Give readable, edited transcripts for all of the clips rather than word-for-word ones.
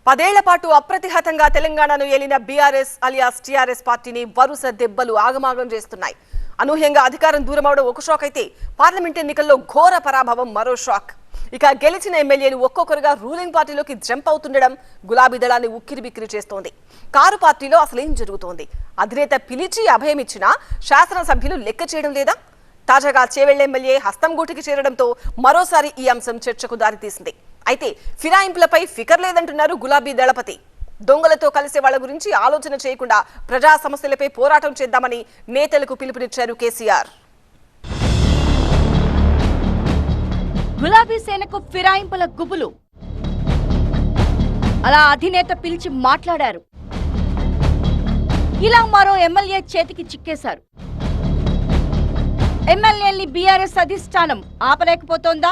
10 ఏళ్ల పాటు అప్రతిహతంగా తెలంగాణను ఏలిన బీఆర్ఎస్ అలియాస్ టీఆర్ఎస్ పార్టీని వరుస దెబ్బలు ఆగమాగం చేస్తున్నాయి. అనూహ్యంగా అధికారం దూరమవడం ఒక షాక్ అయితే పార్లమెంట్ ఎన్నికల్లో ఘోర పరాభవం మరో షాక్. ఇక గెలిచిన ఎమ్మెల్యేలు ఒక్కొక్కరుగా రూలింగ్ పార్టీలోకి జంప్ అవుతుండడం గులాబీ దళాన్ని ఉక్కిరిబిక్కిరి చేస్తోంది. కారు పార్టీలో అసలేం జరుగుతోంది? అధినేత పిలిచి అభయమిచ్చినా శాసనసభ్యులు లెక్క చేయడం లేదా? తాజాగా చేవెళ్ల ఎమ్మెల్యే హస్తం గూటికి చేరడంతో మరోసారి ఈ అంశం చర్చకు దారితీసింది. అయితే ఫిరాయింపులపై ఫికర్ లేదంటున్నారు గులాబీ దళపతి. దొంగలతో కలిసే వాళ్ల గురించి ఆలోచన చేయకుండా ప్రజా సమస్యలపై పోరాటం చేద్దామని నేతలకు పిలుపునిచ్చారు కేసీఆర్. గులాబీ సేనకు ఫిరాయింపుల గుబులు. అలా అధినేత పిలిచి మాట్లాడారు. ఇలా మరో ఎమ్మెల్యే చేతికి చిక్కేశారు. ఎమ్మెల్యేల్ని బీఆర్ఎస్ అధిష్టానం ఆపలేకపోతోందా?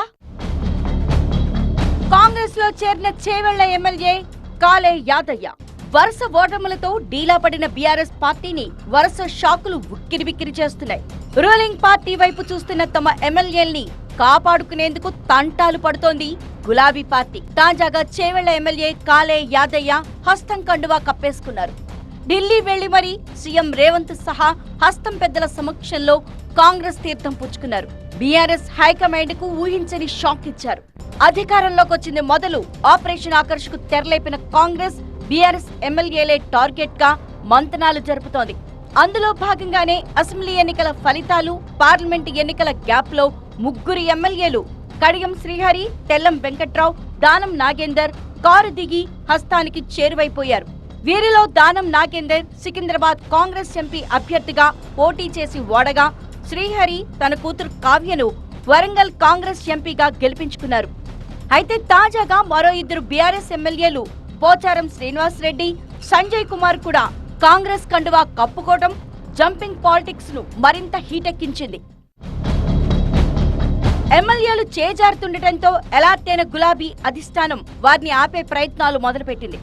కాంగ్రెస్ లో చేరిన చేవెళ్ల ఎమ్మెల్యే కాలే యాదయ్య వరుస ఓటములతో డీలా పడిన బీఆర్ఎస్ పార్టీని వరుస షాకులు ఉక్కిరిబిక్కిరి చేస్తున్నాయి. రూలింగ్ పార్టీ వైపు చూస్తున్న తమ ఎమ్మెల్యేల్ని కాపాడుకునేందుకు తంటాలు పడుతోంది గులాబీ పార్టీ. తాజాగా చేవెళ్ల ఎమ్మెల్యే కాలే యాదయ్య హస్తం కండువా కప్పేసుకున్నారు. ఢిల్లీ వెళ్లి మరీ సీఎం రేవంత్ సహా హస్తం పెద్దల సమక్షంలో కాంగ్రెస్ తీర్థం పుచ్చుకున్నారు. బీఆర్ఎస్ హైకమాండ్ కు ఊహించని షాక్ ఇచ్చారు. అధికారంలోకి వచ్చింది మొదలు ఆపరేషన్ ఆకర్ష్ తెరలేపిన కాంగ్రెస్ బీఆర్ఎస్ ఎమ్మెల్యేలే టార్గెట్ గా మంతనాలు జరుపుతోంది. అందులో భాగంగానే అసెంబ్లీ ఎన్నికల ఫలితాలు, పార్లమెంట్ ఎన్నికల గ్యాప్ లో ముగ్గురు ఎమ్మెల్యేలు కడియం శ్రీహరి, తెల్లం వెంకట్రావు, దానం నాగేందర్ కారు దిగి హస్తానికి చేరువైపోయారు. వీరిలో దానం నాగేందర్ సికింద్రాబాద్ కాంగ్రెస్ ఎంపీ అభ్యర్థిగా పోటీ చేసి ఓడగా, శ్రీహరి తన కూతురు కావ్యను వరంగల్ కాంగ్రెస్ ఎంపీగా గెలిపించుకున్నారు. అయితే తాజాగా మరో ఇద్దరు బీఆర్ఎస్ ఎమ్మెల్యేలు పోచారం శ్రీనివాస్ రెడ్డి, సంజయ్ కుమార్ కూడా కాంగ్రెస్ కండువా కప్పుకోవడం జంపింగ్ పాలిటిక్స్ ను మరింత హీటెక్కించింది. ఎమ్మెల్యేలు చేజారుతుండటంతో ఎలార్తైన గులాబీ అధిష్టానం వారిని ఆపే ప్రయత్నాలు మొదలుపెట్టింది.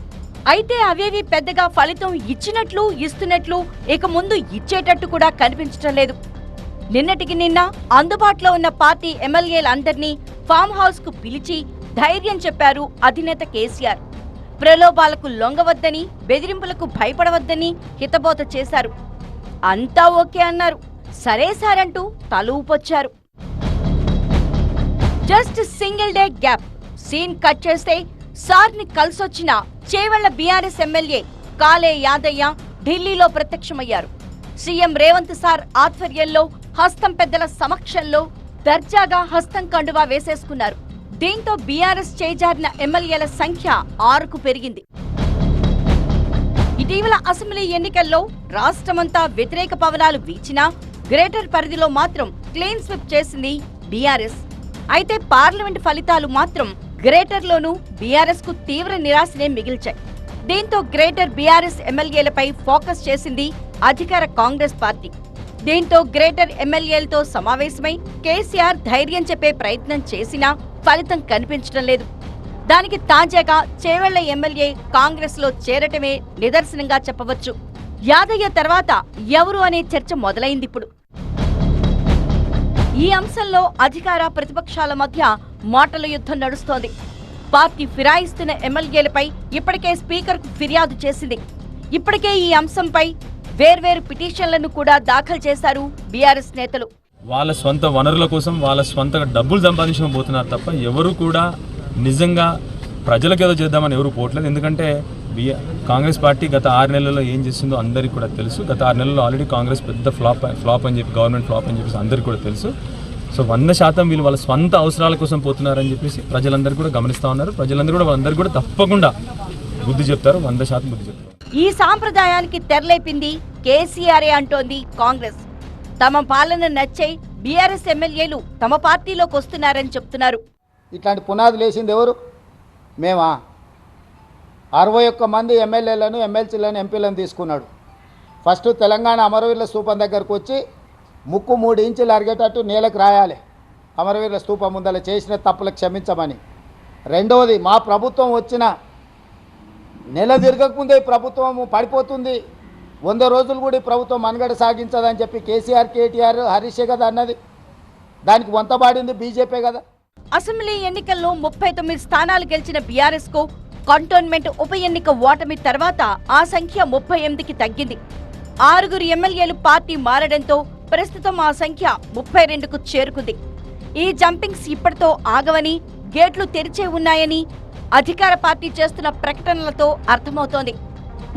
అయితే అవేవి పెద్దగా ఫలితం ఇచ్చినట్లు, ఇస్తున్నట్లు, ఇక ముందు ఇచ్చేటట్టు కూడా కనిపించటం లేదు. నిన్నటికి నిన్న అందుబాటులో ఉన్న పార్టీ ఎమ్మెల్యేలందరినీ ఫామ్ హౌస్ కు పిలిచి ధైర్యం చెప్పారు అధినేత కేసీఆర్. ప్రలోభాలకు లొంగవద్దని, బెదిరింపులకు భయపడవద్దని హితబోధ చేశారు. అంతా ఓకే అన్నారు. సరే సారంటూ తలూపొచ్చారు. Just single day gap scene cut చేస్తే సార్ని కలిసొచ్చిన చేవెళ్ల బీఆర్ఎస్ ఎమ్మెల్యే కాలే యాదయ్య ఢిల్లీలో ప్రత్యక్షమయ్యారు. సీఎం రేవంత్ సార్ ఆధ్వర్యంలో హస్తం పెద్దల సమక్షంలో దర్జాగా హస్తం కండువా వేసేసుకున్నారు. దీంతో బీఆర్ఎస్ చేజారిన ఎమ్మెల్యేల సంఖ్య 6కు పెరిగింది. ఇటీవల అసెంబ్లీ ఎన్నికల్లో రాష్ట్రమంతా వ్యతిరేక పవనాలు వీచినా గ్రేటర్ పరిధిలో మాత్రం క్లీన్ స్విప్ చేసింది బీఆర్ఎస్. అయితే పార్లమెంట్ ఫలితాలు మాత్రం గ్రేటర్లోనూ బీఆర్ఎస్ కు తీవ్ర నిరాశనే మిగిల్చాయి. దీంతో గ్రేటర్ బీఆర్ఎస్ ఎమ్మెల్యేలపై ఫోకస్ చేసింది అధికార కాంగ్రెస్ పార్టీ. దీంతో గ్రేటర్ ఎమ్మెల్యేలతో సమావేశమై కేసీఆర్ ధైర్యం చెప్పే ప్రయత్నం చేసినా ఫలితం కనిపించడం లేదు. దానికి తాజాగా చేవెళ్ల ఎమ్మెల్యే కాంగ్రెస్ లో చేరటమే నిదర్శనంగా చెప్పవచ్చు. యాదయ్య తర్వాత ఎవరు అనే చర్చ మొదలైందిప్పుడు. ఈ అంశంలో అధికార ప్రతిపక్షాల మధ్య మాటల యుద్ధం నడుస్తోంది. పార్టీ ఫిరాయిస్తున్న ఎమ్మెల్యేలపై ఇప్పటికే స్పీకర్ కు ఫిర్యాదు చేసింది. ఇప్పటికే ఈ అంశంపై వేర్వేరు పిటిషన్లను కూడా దాఖలు చేశారు బీఆర్ఎస్ నేతలు. వాళ్ళ స్వంత వనరుల కోసం వాళ్ళ స్వంత డబ్బులు సంపాదించబోతున్నారు తప్ప ఎవరు కూడా నిజంగా ప్రజలకు ఏదో చేద్దామని ఎవరు పోవట్లేదు. ఎందుకంటే కాంగ్రెస్ పార్టీ గత 6 నెలల్లో ఏం చేసిందో అందరికీ కూడా తెలుసు. గత 6 నెలల్లో ఆల్రెడీ కాంగ్రెస్ పెద్ద ఫ్లాప్ అని చెప్పి, గవర్నమెంట్ ఫ్లాప్ అని చెప్పేసి అందరికీ కూడా తెలుసు. సో 100% వీళ్ళు వాళ్ళ స్వంత అవసరాల కోసం పోతున్నారని చెప్పేసి ప్రజలందరూ కూడా గమనిస్తూ ఉన్నారు. ప్రజలందరూ కూడా వాళ్ళందరూ కూడా తప్పకుండా బుద్ధి చెప్తారు, 100% బుద్ధి చెప్తారు. ఈ సాంప్రదాయానికి తెరలేపింది కేసీఆర్ అంటోంది కాంగ్రెస్. తమ పాలన నచ్చే బీఆర్ఎస్ ఎమ్మెల్యేలు తమ పార్టీలోకి వస్తున్నారని చెప్తున్నారు. ఇట్లాంటి పునాది లేచింది ఎవరు? మేమా? 61 మంది ఎమ్మెల్యేలను, ఎమ్మెల్సీలను, ఎంపీలను తీసుకున్నాడు. ఫస్ట్ తెలంగాణ అమరవీరుల స్తూపం దగ్గరకు వచ్చి ముక్కు 3 ఇంచులు అరిగేటట్టు నేలకు రాయాలి, అమరవీరుల స్తూపం ముందర చేసిన తప్పులకు క్షమించమని. రెండవది, మా ప్రభుత్వం వచ్చిన నెల తిరగకముందే ఈ ప్రభుత్వం పడిపోతుంది, 100 రోజులు కూడా ఈ ప్రభుత్వం మనుగడ సాగించదని చెప్పి కేసీఆర్, కేటీఆర్, హరీషే కదా అన్నది. దానికి వంతబాడింది బీజేపీ కదా. అసెంబ్లీ ఎన్నికల్లో 39 స్థానాలు గెలిచిన బీఆర్ఎస్ కు కంటోన్మెంట్ ఉప ఎన్నిక ఓటమి తర్వాత ఆ సంఖ్య 38కి తగ్గింది. 6 ఎమ్మెల్యేలు పార్టీ మారడంతో ప్రస్తుతం ఆ సంఖ్య 32కు చేరుకుంది. ఈ జంపింగ్స్ ఇప్పటితో ఆగవని, గేట్లు తెరిచే ఉన్నాయని అధికార పార్టీ చేస్తున్న ప్రకటనలతో అర్థమవుతోంది.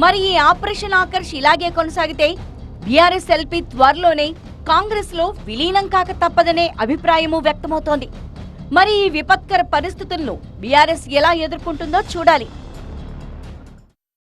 మరి ఈ ఆపరేషన్ ఆకర్ష్ ఇలాగే కొనసాగితే బీఆర్ఎస్ ఎల్పీ త్వరలోనే కాంగ్రెస్ లో విలీనం కాక తప్పదనే అభిప్రాయమూ వ్యక్తమవుతోంది. మరి ఈ విపత్కర పరిస్థితులను బీఆర్ఎస్ ఎలా ఎదుర్కొంటుందో చూడాలి.